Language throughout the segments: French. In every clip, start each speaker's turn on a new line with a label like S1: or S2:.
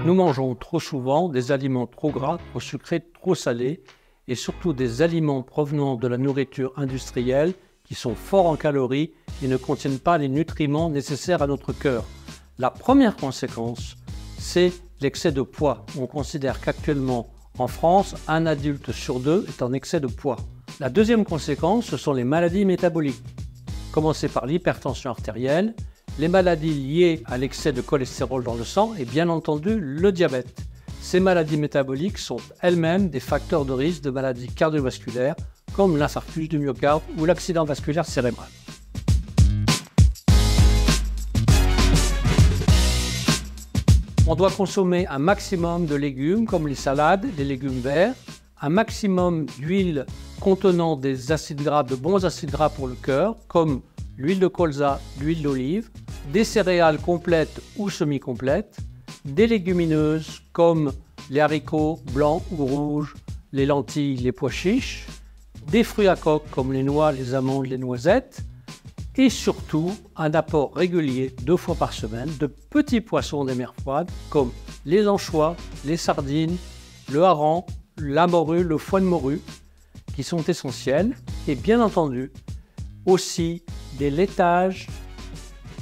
S1: Nous mangeons trop souvent des aliments trop gras, trop sucrés, trop salés et surtout des aliments provenant de la nourriture industrielle qui sont forts en calories et ne contiennent pas les nutriments nécessaires à notre cœur. La première conséquence, c'est l'excès de poids. On considère qu'actuellement, en France, un adulte sur deux est en excès de poids. La deuxième conséquence, ce sont les maladies métaboliques. Commencer par l'hypertension artérielle, les maladies liées à l'excès de cholestérol dans le sang et bien entendu le diabète. Ces maladies métaboliques sont elles-mêmes des facteurs de risque de maladies cardiovasculaires comme l'infarctus du myocarde ou l'accident vasculaire cérébral. On doit consommer un maximum de légumes comme les salades, les légumes verts, un maximum d'huile contenant des acides gras, de bons acides gras pour le cœur comme l'huile de colza, l'huile d'olive, des céréales complètes ou semi-complètes, des légumineuses comme les haricots blancs ou rouges, les lentilles, les pois chiches, des fruits à coque comme les noix, les amandes, les noisettes, et surtout un apport régulier 2 fois par semaine de petits poissons des mers froides comme les anchois, les sardines, le hareng, la morue, le foie de morue, qui sont essentiels, et bien entendu aussi des laitages,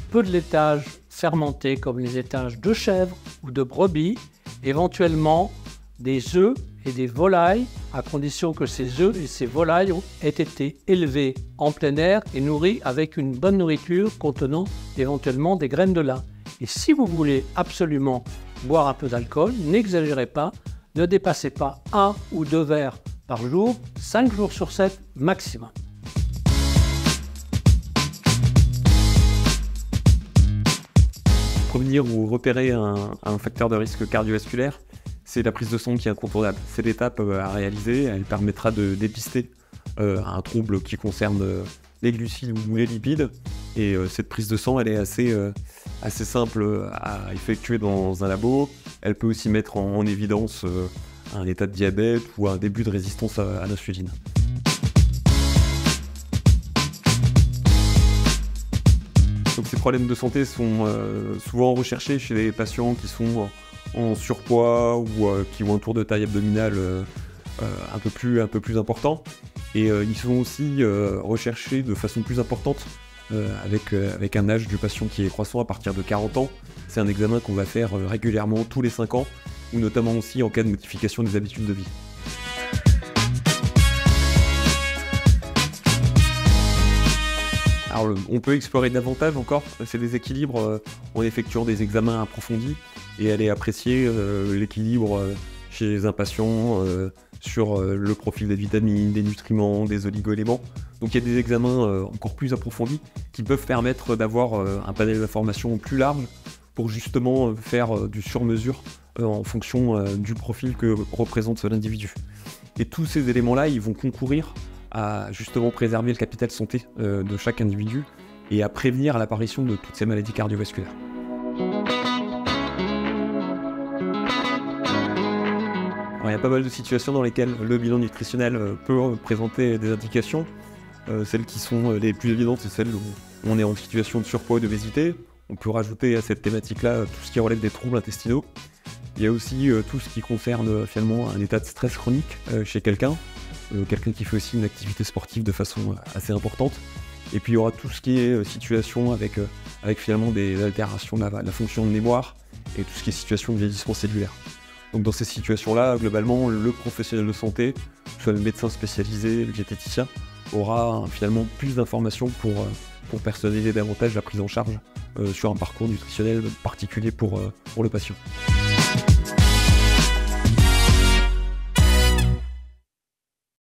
S1: peu de laitages fermentés comme les laitages de chèvre ou de brebis, éventuellement des œufs et des volailles, à condition que ces œufs et ces volailles aient été élevés en plein air et nourris avec une bonne nourriture contenant éventuellement des graines de lin. Et si vous voulez absolument boire un peu d'alcool, n'exagérez pas, ne dépassez pas 1 ou 2 verres par jour, 5 jours sur 7 maximum.
S2: Prévenir ou repérer un facteur de risque cardiovasculaire, c'est la prise de sang qui est incontournable. C'est l'étape à réaliser, elle permettra de dépister un trouble qui concerne les glucides ou les lipides. Et cette prise de sang, elle est assez simple à effectuer dans un labo. Elle peut aussi mettre en évidence un état de diabète ou un début de résistance à l'insuline. Donc ces problèmes de santé sont souvent recherchés chez les patients qui sont en surpoids ou qui ont un tour de taille abdominale un peu plus important. Et ils sont aussi recherchés de façon plus importante avec un âge du patient qui est croissant à partir de 40 ans. C'est un examen qu'on va faire régulièrement tous les 5 ans, ou notamment aussi en cas de modification des habitudes de vie. Alors, on peut explorer davantage encore ces déséquilibres en effectuant des examens approfondis et aller apprécier l'équilibre chez un patient sur le profil des vitamines, des nutriments, des oligo-éléments. Donc il y a des examens encore plus approfondis qui peuvent permettre d'avoir un panel d'informations plus large pour justement faire du sur-mesure en fonction du profil que représente l'individu. Et tous ces éléments-là, ils vont concourir à justement préserver le capital santé de chaque individu et à prévenir l'apparition de toutes ces maladies cardiovasculaires. Alors, il y a pas mal de situations dans lesquelles le bilan nutritionnel peut présenter des indications. Celles qui sont les plus évidentes, c'est celles où on est en situation de surpoids ou d'obésité. On peut rajouter à cette thématique-là tout ce qui relève des troubles intestinaux. Il y a aussi tout ce qui concerne finalement un état de stress chronique chez quelqu'un qui fait aussi une activité sportive de façon assez importante. Et puis il y aura tout ce qui est situation avec finalement des altérations de la fonction de mémoire et tout ce qui est situation de vieillissement cellulaire. Donc dans ces situations-là, globalement, le professionnel de santé, soit le médecin spécialisé, le diététicien, aura finalement plus d'informations pour personnaliser davantage la prise en charge sur un parcours nutritionnel particulier pour le patient.